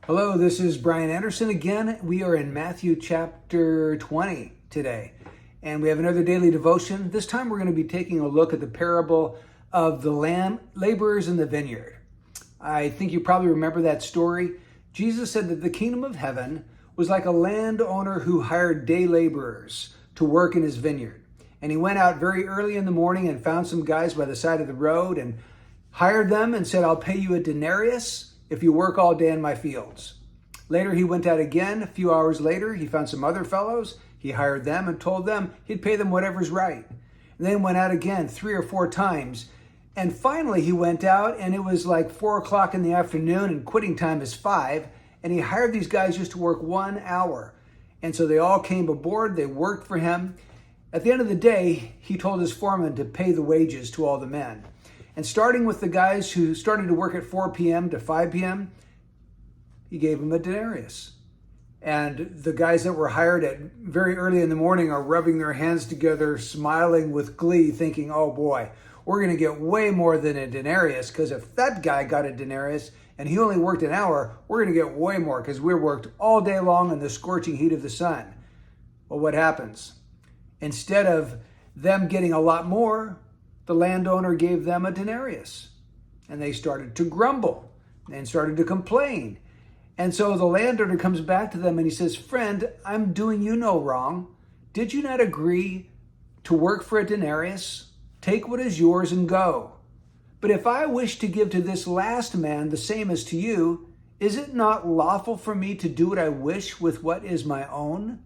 Hello, this is Brian Anderson again. We are in Matthew chapter 20 today, and we have another daily devotion. This time we're going to be taking a look at the parable of the laborers in the vineyard. I think you probably remember that story. Jesus said that the kingdom of heaven was like a landowner who hired day laborers to work in his vineyard. And he went out very early in the morning and found some guys by the side of the road and hired them and said, "I'll pay you a denarius if you work all day in my fields." Later, he went out again. A few hours later, he found some other fellows. He hired them and told them he'd pay them whatever's right. And then went out again 3 or 4 times. And finally, he went out and it was like 4 o'clock in the afternoon and quitting time is 5. And he hired these guys just to work 1 hour. And so they all came aboard. They worked for him. At the end of the day, he told his foreman to pay the wages to all the men. And starting with the guys who started to work at 4 p.m. to 5 p.m., he gave them a denarius. And the guys that were hired at very early in the morning are rubbing their hands together, smiling with glee, thinking, oh boy, we're going to get way more than a denarius, because if that guy got a denarius and he only worked an hour, we're going to get way more because we worked all day long in the scorching heat of the sun. Well, what happens? Instead of them getting a lot more, the landowner gave them a denarius, and they started to grumble and started to complain. And so the landowner comes back to them and he says, "Friend, I'm doing you no wrong. Did you not agree to work for a denarius? Take what is yours and go. But if I wish to give to this last man the same as to you, is it not lawful for me to do what I wish with what is my own?"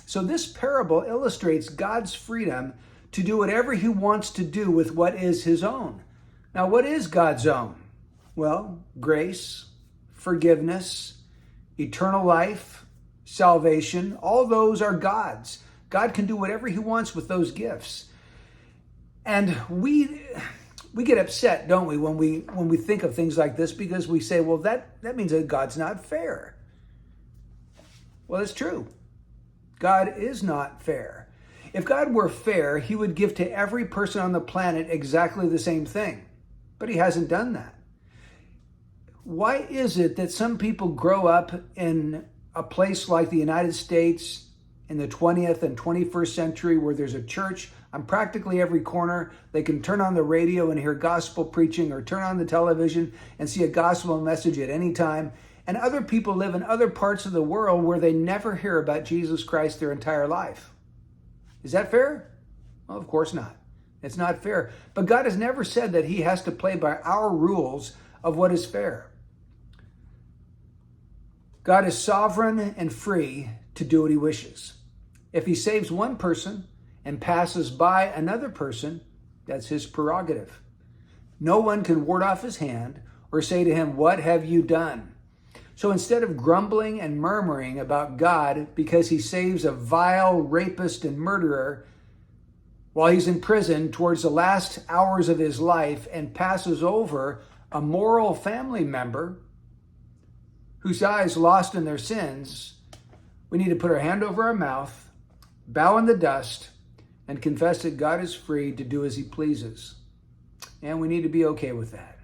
So this parable illustrates God's freedom to do whatever he wants to do with what is his own. Now, what is God's own? Well, grace, forgiveness, eternal life, salvation, all those are God's. God can do whatever he wants with those gifts. And we get upset, don't we, when we think of things like this, because we say, well, that means that God's not fair. Well, it's true. God is not fair. If God were fair, he would give to every person on the planet exactly the same thing. But he hasn't done that. Why is it that some people grow up in a place like the United States in the 20th and 21st century where there's a church on practically every corner? They can turn on the radio and hear gospel preaching, or turn on the television and see a gospel message at any time. And other people live in other parts of the world where they never hear about Jesus Christ their entire life. Is that fair? Well, of course not. It's not fair. But God has never said that he has to play by our rules of what is fair. God is sovereign and free to do what he wishes. If he saves one person and passes by another person, that's his prerogative. No one can ward off his hand or say to him, "What have you done?" So instead of grumbling and murmuring about God because he saves a vile rapist and murderer while he's in prison towards the last hours of his life and passes over a moral family member whose dies lost in their sins, we need to put our hand over our mouth, bow in the dust, and confess that God is free to do as he pleases. And we need to be okay with that.